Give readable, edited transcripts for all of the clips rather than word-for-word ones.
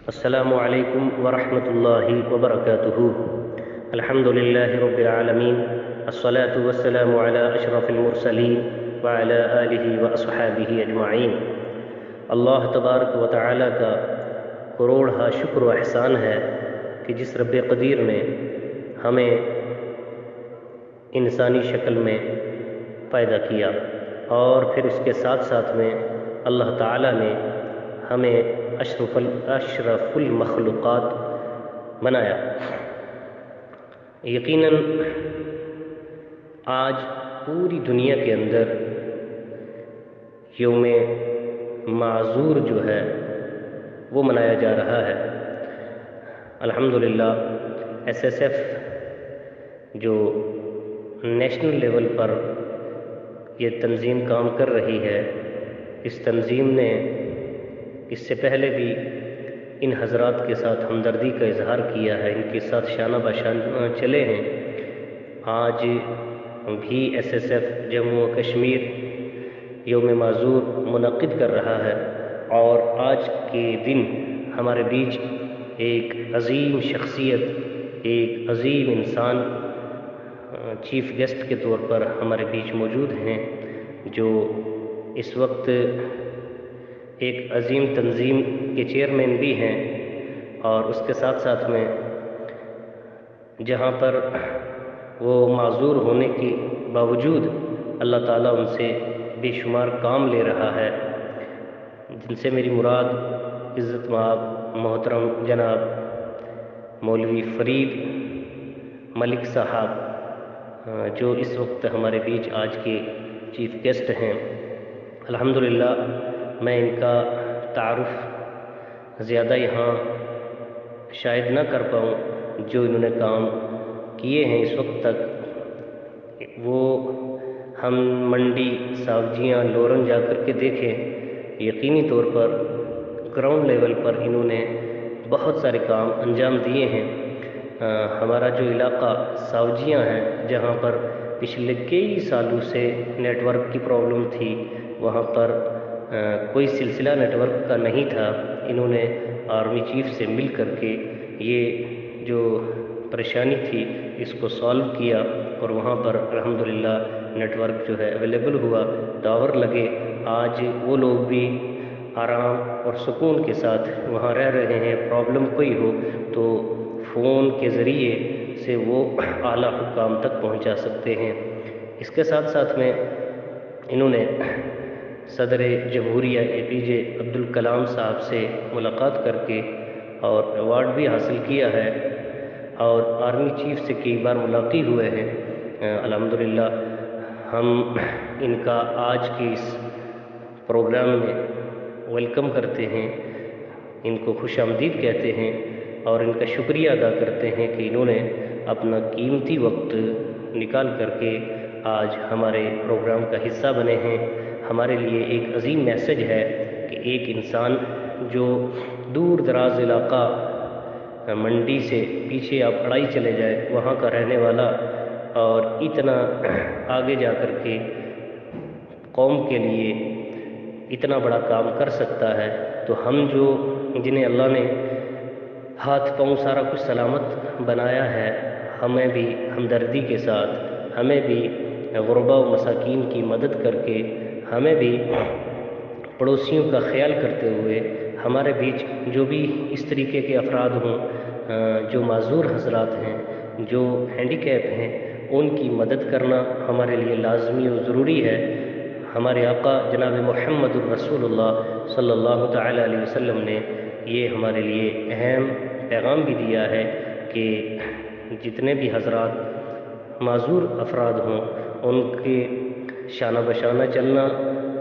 अस्सलामु अलैकुम वरहमतुल्लाहि वबरकातुहू। अल्हम्दुलिल्लाहि रब्बिल आलमीन, अस्सलातु वस्सलामु अला अशरफिल मुरसलीन व अला आलिहि व अस्हाबिहि अजमाइन। अल्लाह तबारक व तआला का करोड़ शुक्र व एहसान है कि जिस रब्बे क़दीर ने हमें इंसानी शक्ल में पैदा किया और फिर उसके साथ साथ में अल्लाह ताला ने हमें अशरफुल मखलूक़ात बनाया। यकीनन आज पूरी दुनिया के अंदर यौम माज़ूर जो है वो मनाया जा रहा है। अल्हम्दुलिल्लाह SSF जो नेशनल लेवल पर ये तंजीम काम कर रही है, इस तंजीम ने इससे पहले भी इन हज़रात के साथ हमदर्दी का इजहार किया है, इनके साथ शाना बशाना चले हैं। आज भी SSF जम्मू व कश्मीर यौम माज़ूर मुनक़िद कर रहा है और आज के दिन हमारे बीच एक अज़ीम शख्सियत, एक अज़ीम इंसान चीफ़ गेस्ट के तौर पर हमारे बीच मौजूद हैं, जो इस वक्त एक अज़ीम तंजीम के चेयरमैन भी हैं और उसके साथ साथ में जहाँ पर वो माज़ूर होने के बावजूद अल्लाह ताला उनसे बेशुमार काम ले रहा है, जिनसे मेरी मुराद इज़्ज़त माब मोहतरम जनाब मौलवी फ़रीद मलिक साहब, जो इस वक्त हमारे बीच आज के चीफ़ गेस्ट हैं। अल्हम्दुलिल्लाह मैं इनका तारुफ़ ज़्यादा यहाँ शायद ना कर पाऊँ। जो इन्होंने काम किए हैं इस वक्त तक, वो हम मंडी सावजियाँ लोरन जा कर के देखें, यकीनी तौर पर ग्राउंड लेवल पर इन्होंने बहुत सारे काम अंजाम दिए हैं। हमारा जो इलाक़ा सावजियाँ है, जहाँ पर पिछले कई सालों से नेटवर्क की प्रॉब्लम थी, वहाँ पर कोई सिलसिला नेटवर्क का नहीं था। इन्होंने आर्मी चीफ से मिल कर के ये जो परेशानी थी इसको सॉल्व किया और वहाँ पर अल्हम्दुलिल्लाह नेटवर्क जो है अवेलेबल हुआ, टावर लगे। आज वो लोग भी आराम और सुकून के साथ वहाँ रह रहे हैं। प्रॉब्लम कोई हो तो फ़ोन के ज़रिए से वो आला हुकाम तक पहुँचा सकते हैं। इसके साथ साथ में इन्होंने सदर जमहूरिया APJ अब्दुल कलाम साहब से मुलाकात करके और अवार्ड भी हासिल किया है और आर्मी चीफ से कई बार मुलाक़ी हुए हैं। अल्हम्दुलिल्लाह हम इनका आज के इस प्रोग्राम में वेलकम करते हैं, इनको खुशामदीद कहते हैं और इनका शुक्रिया अदा करते हैं कि इन्होंने अपना कीमती वक्त निकाल करके आज हमारे प्रोग्राम का हिस्सा बने हैं। हमारे लिए एक अजीम मैसेज है कि एक इंसान जो दूर दराज इलाका मंडी से पीछे आप अड़ाई चले जाए, वहाँ का रहने वाला और इतना आगे जा कर के कौम के लिए इतना बड़ा काम कर सकता है, तो हम जो जिन्हें अल्लाह ने हाथ पाँव सारा कुछ सलामत बनाया है, हमें भी हमदर्दी के साथ, हमें भी गुरबा व मसाकीन की मदद करके, हमें भी पड़ोसियों का ख्याल करते हुए, हमारे बीच जो भी इस तरीके के अफराद हों, जो माज़ूर हज़रात हैं, जो हैंडीकैप हैं, उनकी मदद करना हमारे लिए लाज़मी और ज़रूरी है। हमारे आका जनाब मुहम्मदुर रसूलुल्लाह सल्लल्लाहु तआला अलैहि वसल्लम ने ये हमारे लिए अहम पैगाम भी दिया है कि जितने भी हज़रात माज़ूर अफराद हों, उनके शाना बशाना चलना,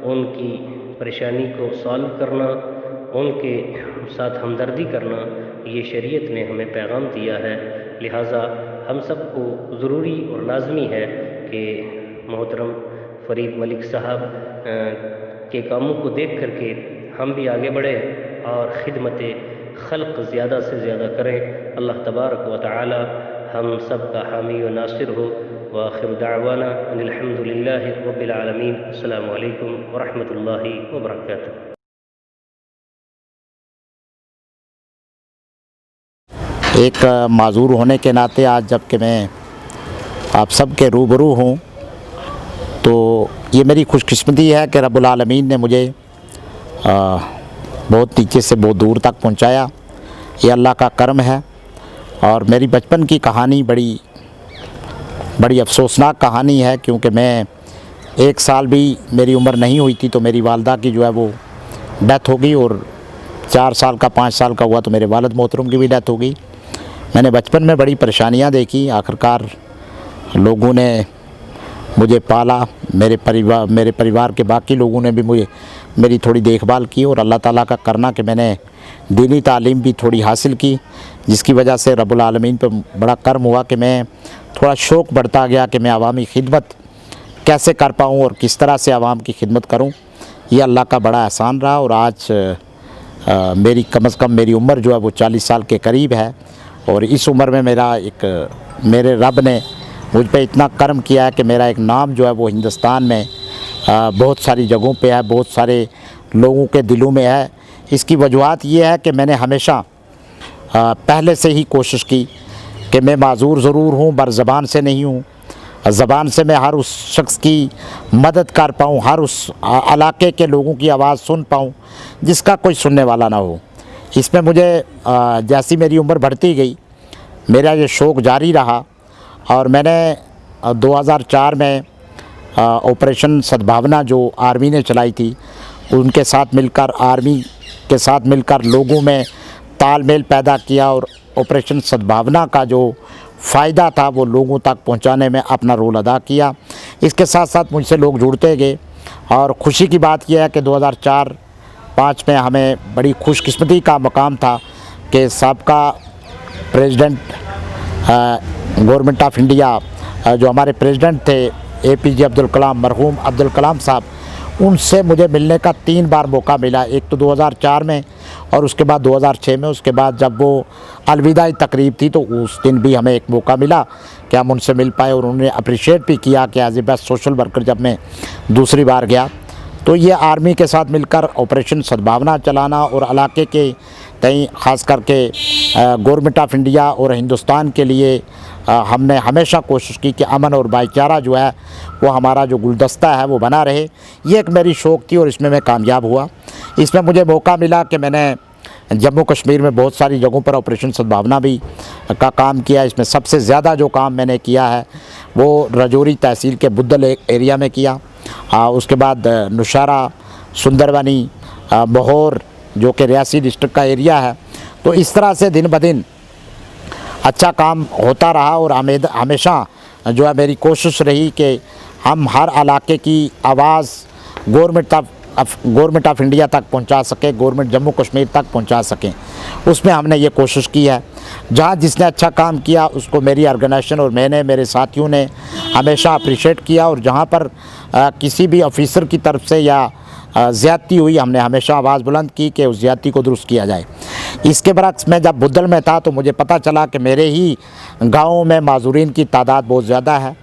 उनकी परेशानी को सॉल्व करना, उनके साथ हमदर्दी करना, ये शरीयत ने हमें पैगाम दिया है। लिहाजा हम सबको ज़रूरी और लाज़मी है कि मोहतरम फ़रीद मलिक साहब के कामों को देख करके हम भी आगे बढ़ें और ख़िदमत खल्क़ ज़्यादा से ज़्यादा करें। अल्लाह तबारक व तआला हम सब का हामी व नासिर हो। व आखिर दावाना अनिल हम्दुलिल्लाहि रब्बिल आलमीन। अस्सलामु अलैकुम व रहमतुल्लाहि व बरकातुहू। एक माजूर होने के नाते आज जबकि मैं आप सब के रूबरू हूँ, तो ये मेरी खुशकिस्मती है कि रब्बुल आलमीन ने मुझे बहुत नीचे से बहुत दूर तक पहुँचाया। ये अल्लाह का करम है। और मेरी बचपन की कहानी बड़ी अफसोसनाक कहानी है, क्योंकि मैं 1 साल भी मेरी उम्र नहीं हुई थी तो मेरी वालदा की जो है वो डेथ हो गई, और 4 साल का 5 साल का हुआ तो मेरे वालिद मोहतरम की भी डेथ हो गई। मैंने बचपन में बड़ी परेशानियां देखी। आखिरकार लोगों ने मुझे पाला, मेरे परिवार के बाकी लोगों ने भी मेरी थोड़ी देखभाल की, और अल्लाह ताला का करना कि मैंने दीनी तालीम भी थोड़ी हासिल की, जिसकी वजह से रब्बुल आलमीन पर बड़ा करम हुआ कि मैं थोड़ा शौक़ बढ़ता गया कि मैं अवामी खिदमत कैसे कर पाऊँ और किस तरह से आवाम की खिदमत करूँ। ये अल्लाह का बड़ा एहसान रहा। और आज मेरी कम से कम मेरी उम्र जो है वो 40 साल के करीब है, और इस उम्र में मेरे रब ने मुझ पे इतना करम किया है कि मेरा एक नाम जो है वो हिंदुस्तान में बहुत सारी जगहों पे है, बहुत सारे लोगों के दिलों में है। इसकी वजूहत ये है कि मैंने हमेशा पहले से ही कोशिश की कि मैं माजूर ज़रूर हूँ, पर ज़बान से नहीं हूँ। ज़बान से मैं हर उस शख्स की मदद कर पाऊँ, हर उस इलाके के लोगों की आवाज़ सुन पाऊँ जिसका कोई सुनने वाला ना हो। इसमें मुझे जैसी मेरी उम्र बढ़ती गई मेरा ये शौक़ जारी रहा, और मैंने 2004 में ऑपरेशन सद्भावना जो आर्मी ने चलाई थी उनके साथ मिलकर, आर्मी के साथ मिलकर लोगों में तालमेल पैदा किया, और ऑपरेशन सद्भावना का जो फ़ायदा था वो लोगों तक पहुंचाने में अपना रोल अदा किया। इसके साथ साथ मुझसे लोग जुड़ते गए, और ख़ुशी की बात यह है कि 2004-05 में हमें बड़ी खुशकिस्मती का मकाम था कि साबका प्रेसिडेंट गवर्नमेंट ऑफ इंडिया जो हमारे प्रेसिडेंट थे APJ अब्दुल कलाम, मरहूम अब्दुल कलाम साहब, उनसे मुझे मिलने का 3 बार मौका मिला। एक तो 2004 में और उसके बाद 2006 में। उसके बाद जब वो अलविदाई तकरीब थी तो उस दिन भी हमें एक मौका मिला कि हम उनसे मिल पाए, और उन्होंने अप्रिशिएट भी किया कि as a best social worker जब मैं दूसरी बार गया। तो ये आर्मी के साथ मिलकर ऑपरेशन सद्भावना चलाना और इलाके के कहीं ख़ास करके गवर्नमेंट ऑफ इंडिया और हिंदुस्तान के लिए हमने हमेशा कोशिश की कि अमन और भाईचारा जो है वो हमारा जो गुलदस्ता है वो बना रहे। ये एक मेरी शौक़ थी और इसमें मैं कामयाब हुआ। इसमें मुझे मौका मिला कि मैंने जम्मू कश्मीर में बहुत सारी जगहों पर ऑपरेशन सद्भावना भी का काम किया। इसमें सबसे ज़्यादा जो काम मैंने किया है वो राजौरी तहसील के बुद्धल एरिया में किया। उसके बाद नौशहरा, सुंदरबनी, बहौर जो कि रियासी डिस्ट्रिक्ट का एरिया है। तो इस तरह से दिन ब दिन अच्छा काम होता रहा, और हमेशा जो है मेरी कोशिश रही कि हम हर इलाके की आवाज़ गवर्नमेंट ऑफ इंडिया तक पहुंचा सकें, गवर्नमेंट जम्मू कश्मीर तक पहुंचा सकें। उसमें हमने ये कोशिश की है। जहाँ जिसने अच्छा काम किया उसको मेरी ऑर्गेनाइजेशन और मेरे साथियों ने हमेशा अप्रिशिएट किया, और जहाँ पर किसी भी ऑफिसर की तरफ से या ज़्यादती हुई हमने हमेशा आवाज़ बुलंद की कि उस ज़्यादती को दुरुस्त किया जाए। इसके बरक्स मैं जब बुद्धल में था तो मुझे पता चला कि मेरे ही गाँव में माजूरीन की तादाद बहुत ज़्यादा है,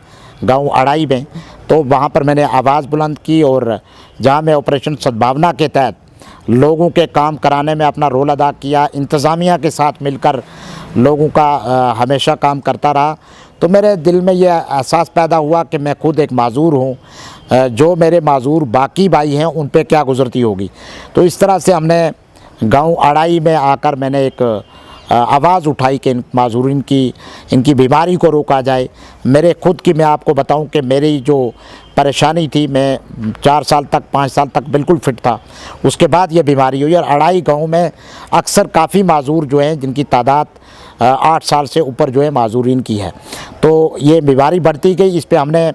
गाँव अड़ाई में। तो वहाँ पर मैंने आवाज़ बुलंद की, और जहाँ मैं ऑपरेशन सद्भावना के तहत लोगों के काम कराने में अपना रोल अदा किया, इंतज़ामिया के साथ मिलकर लोगों का हमेशा काम करता रहा। तो मेरे दिल में यह एहसास पैदा हुआ कि मैं खुद एक माजूर हूँ, जो मेरे माजूर बाकी भाई हैं उन पे क्या गुज़रती होगी। तो इस तरह से हमने गांव अड़ाई में आकर मैंने एक आवाज़ उठाई कि इन माजूरीन की इनकी बीमारी को रोका जाए। मेरे खुद की मैं आपको बताऊं कि मेरी जो परेशानी थी, मैं 4 साल तक 5 साल तक बिल्कुल फिट था, उसके बाद ये बीमारी हुई। और अड़ाई गांव में अक्सर काफ़ी माजूर जो हैं जिनकी तादाद 8 साल से ऊपर जो है माजूरीन की है। तो ये बीमारी बढ़ती गई। इस पर हमने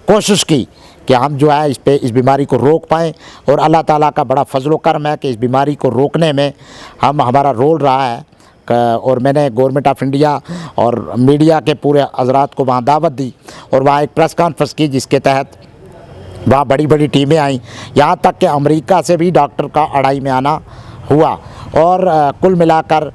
कोशिश की कि हम जो है इस बीमारी को रोक पाएँ, और अल्लाह ताला का बड़ा फजल करम है कि इस बीमारी को रोकने में हमारा रोल रहा है। और मैंने गवर्नमेंट ऑफ इंडिया और मीडिया के पूरे हज़रात को वहाँ दावत दी, और वहाँ एक प्रेस कॉन्फ्रेंस की जिसके तहत वहाँ बड़ी बड़ी टीमें आईं, यहाँ तक कि अमेरिका से भी डॉक्टर का अड़ाई में आना हुआ। और कुल मिलाकर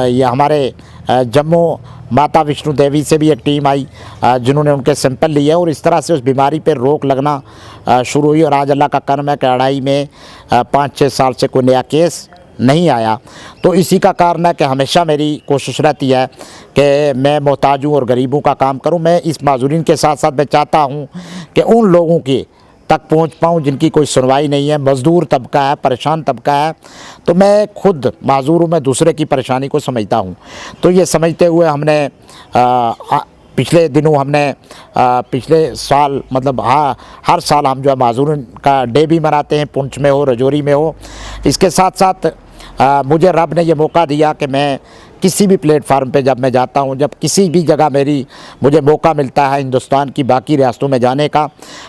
ये हमारे जम्मू माता वैष्णो देवी से भी एक टीम आई जिन्होंने उनके सैंपल लिए, और इस तरह से उस बीमारी पर रोक लगना शुरू हुई। और आज अल्लाह का करम है कि अड़ाई में 5-6 साल से कोई नया केस नहीं आया। तो इसी का कारण है कि हमेशा मेरी कोशिश रहती है कि मैं मोहताजों और गरीबों का काम करूं। मैं इस माजूरीन के साथ साथ मैं चाहता हूं कि उन लोगों के तक पहुंच पाऊँ जिनकी कोई सुनवाई नहीं है, मज़दूर तबका है, परेशान तबका है। तो मैं खुद माजूर हूँ, मैं दूसरे की परेशानी को समझता हूँ। तो ये समझते हुए हमने पिछले दिनों हमने पिछले साल मतलब हर साल हम जो है माजूरीन का डे भी मनाते हैं, पुंछ में हो, रजौरी में हो। इसके साथ साथ मुझे रब ने ये मौका दिया कि मैं किसी भी प्लेटफार्म पे जब मैं जाता हूँ, जब किसी भी जगह मुझे मौका मिलता है हिंदुस्तान की बाकी रियासतों में जाने का,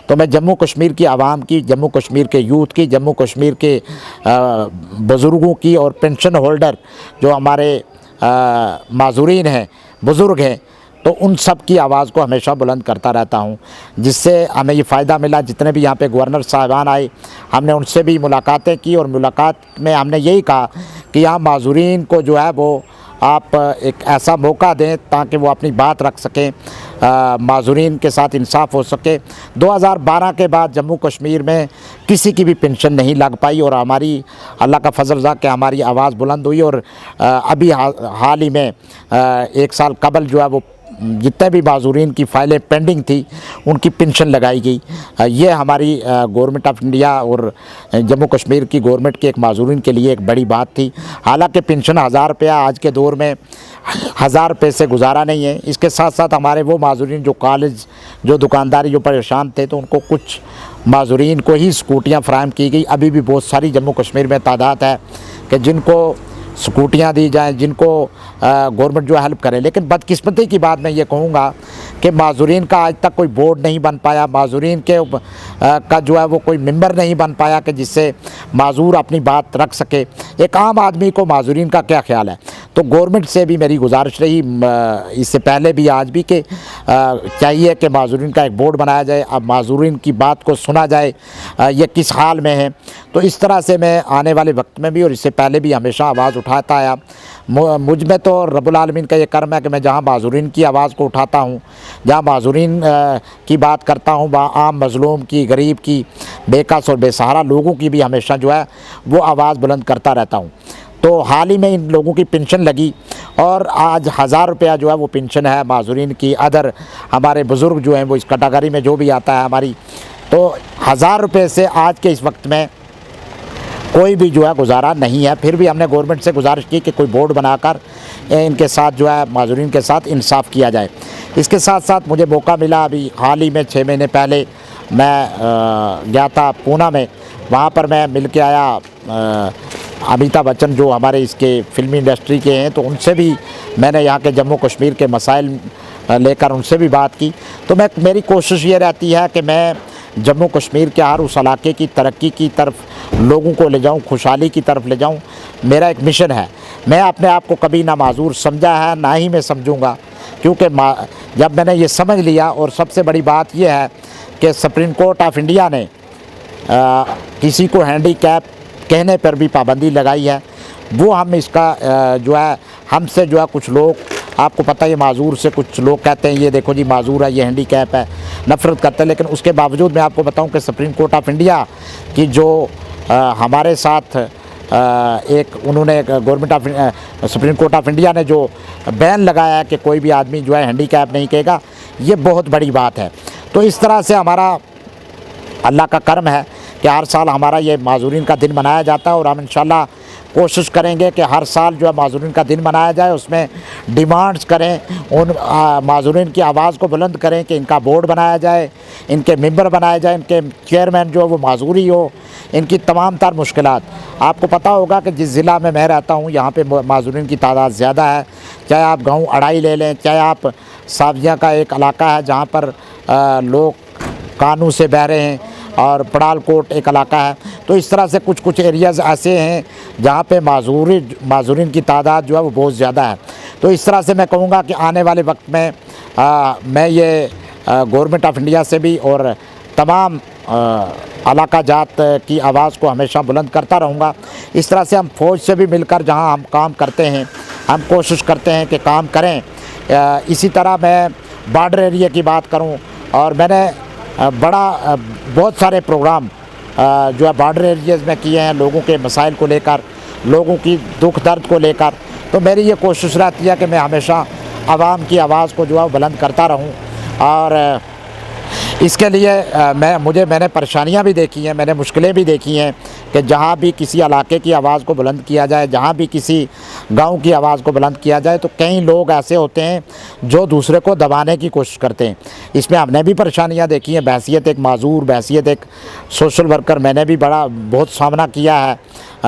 तो मैं जम्मू कश्मीर की आवाम की, जम्मू कश्मीर के यूथ की, जम्मू कश्मीर के बुज़ुर्गों की और पेंशन होल्डर जो हमारे माजूरीन हैं, बुज़ुर्ग हैं, तो उन सब की आवाज़ को हमेशा बुलंद करता रहता हूँ। जिससे हमें ये फ़ायदा मिला, जितने भी यहाँ पे गवर्नर साहिबान आए हमने उनसे भी मुलाकातें की और मुलाकात में हमने यही कहा कि यहाँ माजूरीन को जो है वो आप एक ऐसा मौका दें ताकि वो अपनी बात रख सकें, माजूरीन के साथ इंसाफ हो सके। 2012 के बाद जम्मू कश्मीर में किसी की भी पेंशन नहीं लग पाई और हमारी अल्लाह का फजल था कि हमारी आवाज़ बुलंद हुई और अभी हाल ही में 1 साल कबल जो है वो जितने भी माजूरीन की फ़ाइलें पेंडिंग थी उनकी पेंशन लगाई गई। ये हमारी गवर्नमेंट ऑफ इंडिया और जम्मू कश्मीर की गवर्नमेंट के एक माजूरीन के लिए एक बड़ी बात थी। हालांकि पेंशन 1000 रुपया आज के दौर में 1000 रुपये से गुजारा नहीं है। इसके साथ साथ हमारे वो माजूरीन जो कॉलेज, जो दुकानदारी, जो परेशान थे, तो उनको कुछ माजूरीन को ही स्कूटियाँ फ़राहम की गई। अभी भी बहुत सारी जम्मू कश्मीर में तादाद है कि जिनको स्कूटियाँ दी जाएँ, जिनको गवर्नमेंट जो हेल्प करे। लेकिन बदकिस्मती की बात मैं ये कहूँगा कि माजूरीन का आज तक कोई बोर्ड नहीं बन पाया, माजूरीन के का जो है वो कोई मेंबर नहीं बन पाया कि जिससे माजूर अपनी बात रख सके। एक आम आदमी को माजूरीन का क्या ख्याल है? तो गवर्नमेंट से भी मेरी गुजारिश रही, इससे पहले भी आज भी, कि चाहिए कि माजूरीन का एक बोर्ड बनाया जाए, अब माजूरीन की बात को सुना जाए, ये किस हाल में है। तो इस तरह से मैं आने वाले वक्त में भी और इससे पहले भी हमेशा आवाज़ उठाता आया। मुझ में तो रब्बुल आलमीन का ये कर्म है कि मैं जहाँ माजूरीन की आवाज़ को उठाता हूँ, जहाँ माजूरीन की बात करता हूँ, वहाँ आम मज़लूम की, गरीब की, बेकस और बेसहारा लोगों की भी हमेशा जो है वो आवाज़ बुलंद करता रहता हूँ। तो हाल ही में इन लोगों की पेंशन लगी और आज 1000 रुपया जो है वो पेंशन है माजूरीन की। अदर हमारे बुज़ुर्ग जो हैं वो इस कैटेगरी में जो भी आता है हमारी, तो 1000 रुपये से आज के इस वक्त में कोई भी जो है गुजारा नहीं है। फिर भी हमने गवर्नमेंट से गुजारिश की कि कोई बोर्ड बनाकर इनके साथ जो है माजूरीन के साथ इंसाफ किया जाए। इसके साथ साथ मुझे मौका मिला, अभी हाल ही में 6 महीने पहले मैं गया था पूना में, वहाँ पर मैं मिल के आया अमिताभ बच्चन जो हमारे इसके फिल्मी इंडस्ट्री के हैं, तो उनसे भी मैंने यहाँ के जम्मू कश्मीर के मसाइल लेकर उनसे भी बात की। तो मेरी कोशिश ये रहती है कि मैं जम्मू कश्मीर के हर उस इलाके की तरक्की की तरफ लोगों को ले जाऊं, खुशहाली की तरफ ले जाऊं। मेरा एक मिशन है। मैं अपने आप को कभी ना माजूर समझा है, ना ही मैं समझूंगा, क्योंकि जब मैंने ये समझ लिया, और सबसे बड़ी बात यह है कि सुप्रीम कोर्ट ऑफ इंडिया ने किसी को हैंडीकैप कहने पर भी पाबंदी लगाई है। वो हम इसका जो है हमसे जो है कुछ लोग, आपको पता है माजूर से कुछ लोग कहते हैं ये देखो जी माजूर है, ये हैंडीकैप है, नफरत करते हैं। लेकिन उसके बावजूद मैं आपको बताऊं कि सुप्रीम कोर्ट ऑफ इंडिया की जो हमारे साथ एक उन्होंने government of supreme court of India ने जो बैन लगाया है कि कोई भी आदमी जो है हैंडीकैप नहीं कहेगा, ये बहुत बड़ी बात है। तो इस तरह से हमारा अल्लाह का कर्म है कि हर साल हमारा ये माजूरीन का दिन मनाया जाता है और हम इंशाल्लाह कोशिश करेंगे कि हर साल जो है माजूरीन का दिन मनाया जाए, उसमें डिमांड्स करें, उन माजूरीन की आवाज़ को बुलंद करें कि इनका बोर्ड बनाया जाए, इनके मेंबर बनाए जाए, इनके चेयरमैन जो है वो माजूरी हो, इनकी तमाम तार मुश्किलात। आपको पता होगा कि जिस ज़िला में मैं रहता हूँ यहाँ पे माजूरीन की तादाद ज़्यादा है। चाहे आप गाँव अड़ाई ले लें, चाहे आप साविया का एक इलाका है जहाँ पर लोग कानून से बह रहे हैं, और पड़ालकोट एक इलाका है। तो इस तरह से कुछ एरियाज़ ऐसे हैं जहाँ पे माजूरीन की तादाद जो है वो बहुत ज़्यादा है। तो इस तरह से मैं कहूँगा कि आने वाले वक्त में मैं ये गवर्नमेंट ऑफ इंडिया से भी और तमाम इलाका जात की आवाज़ को हमेशा बुलंद करता रहूँगा। इस तरह से हम फ़ौज से भी मिलकर जहाँ हम काम करते हैं, हम कोशिश करते हैं कि काम करें। इसी तरह मैं बॉर्डर एरिया की बात करूँ, और मैंने बहुत सारे प्रोग्राम जो है बॉर्डर एरियाज़ में किए हैं लोगों के मसाइल को लेकर, लोगों की दुख दर्द को लेकर। तो मेरी ये कोशिश रहती है कि मैं हमेशा आवाम की आवाज़ को जो है बुलंद करता रहूं। और इसके लिए मैंने परेशानियां भी देखी हैं, मैंने मुश्किलें भी देखी हैं कि जहां भी किसी इलाके की आवाज़ को बुलंद किया जाए, जहां भी किसी गांव की आवाज़ को बुलंद किया जाए, तो कई लोग ऐसे होते हैं जो दूसरे को दबाने की कोशिश करते हैं। इसमें हमने भी परेशानियां देखी हैं। बहैसियत एक माजूर, बहैसियत एक सोशल वर्कर, मैंने भी बहुत सामना किया है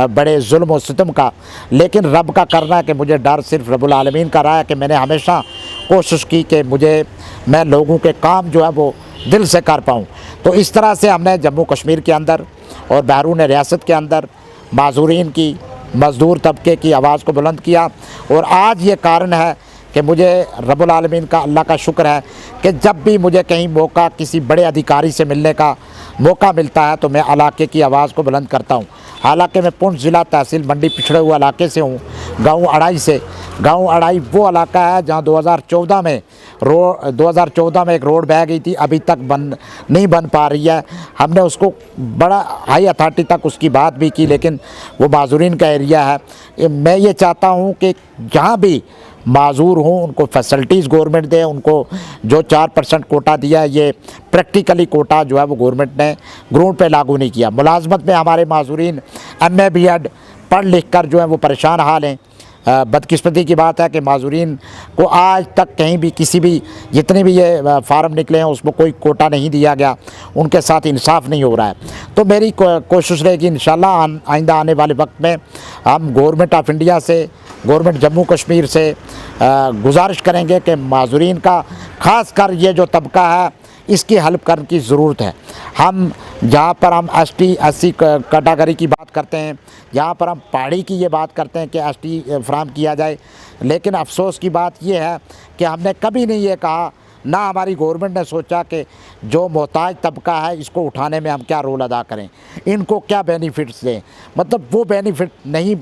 बड़े जुल्म और सितम का। लेकिन रब का करना है कि मुझे डर सिर्फ रब्बुल आलमीन का रहा है कि मैंने हमेशा कोशिश की कि मैं लोगों के काम जो है वो दिल से कर पाऊँ। तो इस तरह से हमने जम्मू कश्मीर के अंदर और बैरून रियासत के अंदर माजूरीन की, मज़दूर तबके की आवाज़ को बुलंद किया। और आज ये कारण है कि मुझे रब्बुल आलमीन का, अल्लाह का शुक्र है कि जब भी मुझे कहीं मौका, किसी बड़े अधिकारी से मिलने का मौका मिलता है तो मैं इलाके की आवाज़ को बुलंद करता हूँ। हालांकि मैं पुंछ ज़िला तहसील मंडी पिछड़े हुए इलाके से हूँ, गाँव अड़ाई से। गाँव अड़ाई वो इलाका है जहाँ 2014 में एक रोड बह गई थी, अभी तक नहीं बन पा रही है। हमने उसको बड़ा हाई अथॉरिटी तक उसकी बात भी की, लेकिन वो माजूरीन का एरिया है। मैं ये चाहता हूँ कि जहाँ भी माजूर हों उनको फैसिलिटीज़ गवर्नमेंट दे। उनको जो 4% कोटा दिया है, ये प्रैक्टिकली कोटा जो है वो गवर्नमेंट ने ग्राउंड पे लागू नहीं किया। मुलाजमत में हमारे माजूरीन MA BEd पढ़ लिख कर जो है वो परेशान हाल हैं। बदकिस्मती की बात है कि माजूरीन को आज तक कहीं भी किसी भी जितने भी ये फार्म निकले हैं उसमें कोई कोटा नहीं दिया गया, उनके साथ इंसाफ नहीं हो रहा है। तो मेरी कोशिश रहेगी इंशाल्लाह आइंदा आने वाले वक्त में हम गवर्नमेंट ऑफ इंडिया से, गवर्नमेंट जम्मू कश्मीर से गुजारिश करेंगे कि माजूरीन का ख़ास कर ये जो तबका है इसकी हेल्प करने की ज़रूरत है। हम जहाँ पर हम ST SC कैटेगरी की बात करते हैं, जहाँ पर हम पहाड़ी की ये बात करते हैं कि ST फ्राहम किया जाए, लेकिन अफसोस की बात ये है कि हमने कभी नहीं ये कहा, ना हमारी गवर्नमेंट ने सोचा कि जो मोहताज तबका है इसको उठाने में हम क्या रोल अदा करें, इनको क्या बेनिफिट्स दें। मतलब वो बेनिफिट नहीं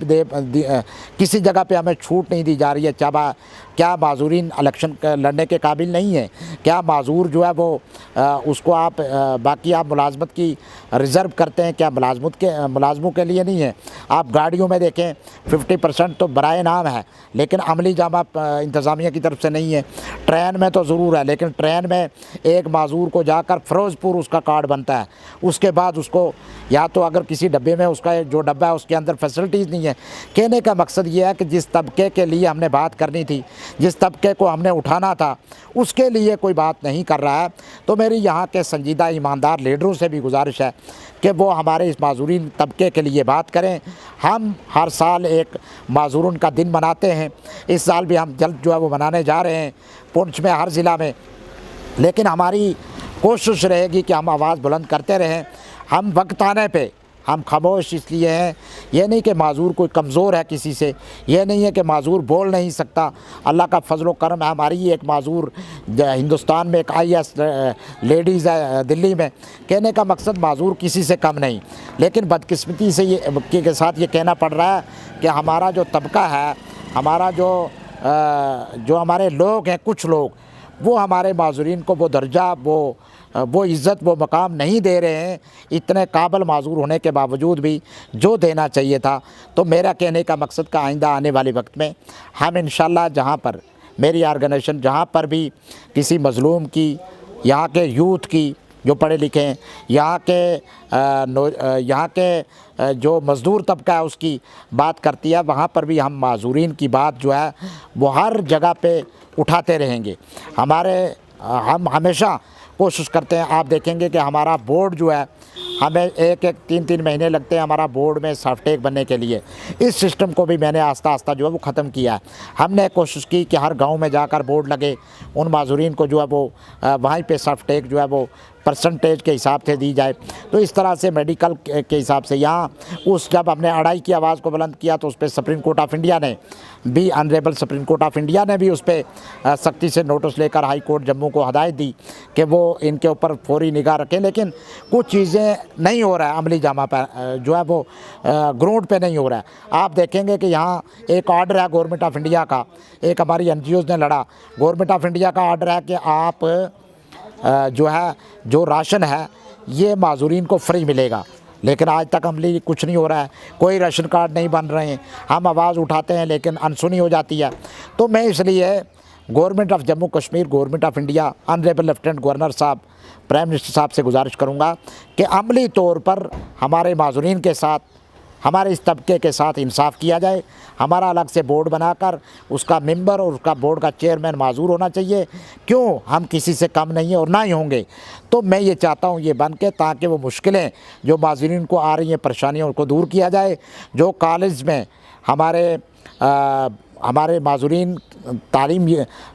किसी जगह पे हमें छूट नहीं दी जा रही है। क्या माजूरीन इलेक्शन लड़ने के काबिल नहीं है? क्या माजूर जो है वो उसको आप बाकी आप मुलाजमत की रिज़र्व करते हैं, क्या मुलाजमों के लिए नहीं है? आप गाड़ियों में देखें 50% तो बराए नाम है, लेकिन अमली जामा इंतज़ामिया की तरफ से नहीं है। ट्रेन में तो ज़रूर है, लेकिन ट्रेन में एक माजूर को जाकर फ़िरोज़पुर उसका कार्ड बनता है, उसके बाद उसको या तो अगर किसी डब्बे में उसका जो डब्बा है उसके अंदर फैसिलिटीज़ नहीं है। कहने का मकसद ये है कि जिस तबके के लिए हमने बात करनी थी, जिस तबके को हमने उठाना था, उसके लिए कोई बात नहीं कर रहा है। तो मेरी यहाँ के संजीदा ईमानदार लीडरों से भी गुजारिश है कि वो हमारे इस माजूरीन तबके के लिए बात करें। हम हर साल एक माजूरन का दिन मनाते हैं, इस साल भी हम जल्द जो है वो मनाने जा रहे हैं पुंछ में, हर ज़िला में। लेकिन हमारी कोशिश रहेगी कि हम आवाज़ बुलंद करते रहें। हम वक्त आने पे हम खामोश इसलिए हैं, ये नहीं कि माजूर कोई कमज़ोर है किसी से, ये नहीं है कि माजूर बोल नहीं सकता। अल्लाह का फजल करम है, हमारी ही एक माजूर हिंदुस्तान में एक IAS लेडीज़ है दिल्ली में। कहने का मकसद माजूर किसी से कम नहीं, लेकिन बदकिस्मती से के साथ ये कहना पड़ रहा है कि हमारा जो तबका है, हमारा जो हमारे लोग हैं, कुछ लोग वो हमारे माजूरीन को वो दर्जा, वो इज़्ज़त, वो मकाम नहीं दे रहे हैं, इतने काबिल माजूर होने के बावजूद भी जो देना चाहिए था। तो मेरा कहने का मकसद का आइंदा आने वाले वक्त में हम इंशाल्लाह जहाँ पर मेरी ऑर्गेनाइजेशन जहाँ पर भी किसी मज़लूम की, यहाँ के यूथ की जो पढ़े लिखे हैं, यहाँ के जो मज़दूर तबका है उसकी बात करती है, वहाँ पर भी हम माजूरीन की बात जो है वो हर जगह पे उठाते रहेंगे। हम हमेशा कोशिश करते हैं। आप देखेंगे कि हमारा बोर्ड जो है, हमें एक 3-3 महीने लगते हैं हमारा बोर्ड में सॉफ्टवेयर बनने के लिए। इस सिस्टम को भी मैंने आस्ता आस्ता जो है वो ख़त्म किया है। हमने कोशिश की कि हर गांव में जाकर बोर्ड लगे, उन माजूरीन को जो है वो वहीं पे सॉफ्टवेयर जो है वो परसेंटेज के हिसाब से दी जाए। तो इस तरह से मेडिकल के हिसाब से यहाँ जब हमने अड़ाई की आवाज़ को बुलंद किया तो उस पर सुप्रीम कोर्ट ऑफ इंडिया ने भी, honourable supreme court of India ने भी उस पर सख्ती से नोटिस लेकर हाई कोर्ट जम्मू को हदायत दी कि वो इनके ऊपर फौरी निगाह रखें। लेकिन कुछ चीज़ें नहीं हो रहा है, अमली जामा पर जो है वो ग्राउंड पे नहीं हो रहा है। आप देखेंगे कि यहाँ एक ऑर्डर है गवर्नमेंट ऑफ इंडिया का, एक हमारी NGOs ने लड़ा, गवर्नमेंट ऑफ इंडिया का ऑर्डर है कि आप जो राशन है ये माजूरीन को फ्री मिलेगा। लेकिन आज तक अमली कुछ नहीं हो रहा है, कोई राशन कार्ड नहीं बन रहे हैं। हम आवाज़ उठाते हैं लेकिन अनसुनी हो जाती है। तो मैं इसलिए government of Jammu Kashmir, government of India, honourable lieutenant governor साहब, प्राइम मिनिस्टर साहब से गुजारिश करूँगा कि अमली तौर पर हमारे माज़ूरीन के साथ, हमारे इस तबके के साथ इंसाफ किया जाए। हमारा अलग से बोर्ड बनाकर उसका मेंबर और उसका बोर्ड का चेयरमैन माजूर होना चाहिए। क्यों? हम किसी से कम नहीं है और ना ही होंगे। तो मैं ये चाहता हूँ ये बन के, ताकि वो मुश्किलें जो माज़ूरीन को आ रही हैं, परेशानियों, उनको दूर किया जाए। जो कॉलेज में हमारे माज़ूरीन तालीम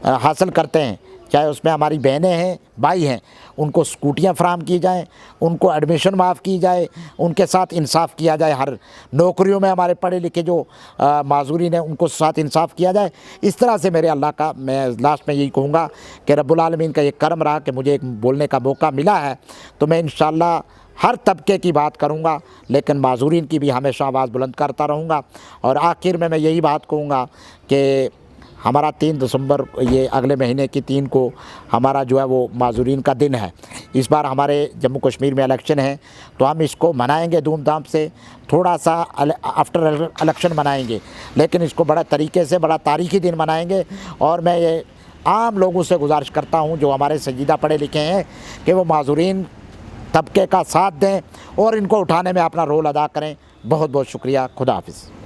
हासिल करते हैं, चाहे उसमें हमारी बहनें हैं, भाई हैं, उनको स्कूटियाँ फराहम की जाएँ, उनको एडमिशन माफ़ की जाए, उनके साथ इंसाफ किया जाए। हर नौकरियों में हमारे पढ़े लिखे जो माज़ूरीन हैं उनको साथ इंसाफ किया जाए। इस तरह से मेरे अल्लाह का, मैं लास्ट में यही कहूँगा कि रब्बुल आलमीन का ये करम रहा कि मुझे एक बोलने का मौका मिला है। तो मैं इंशाअल्लाह हर तबके की बात करूँगा, लेकिन माज़ूरीन की भी हमेशा आवाज़ बुलंद करता रहूँगा। और आखिर में मैं यही बात कहूँगा कि हमारा 3 दिसंबर, ये अगले महीने की 3 को हमारा जो है वो माज़ूरीन का दिन है। इस बार हमारे जम्मू कश्मीर में इलेक्शन है, तो हम इसको मनाएंगे धूमधाम से। थोड़ा सा आफ्टर इलेक्शन मनाएंगे, लेकिन इसको बड़ा तरीके से, बड़ा तारीख़ी दिन मनाएंगे। और मैं ये आम लोगों से गुजारिश करता हूँ जो हमारे संजीदा पढ़े लिखे हैं कि वो माज़ूरीन तबके का साथ दें और इनको उठाने में अपना रोल अदा करें। बहुत बहुत शुक्रिया। खुदा हाफिज़।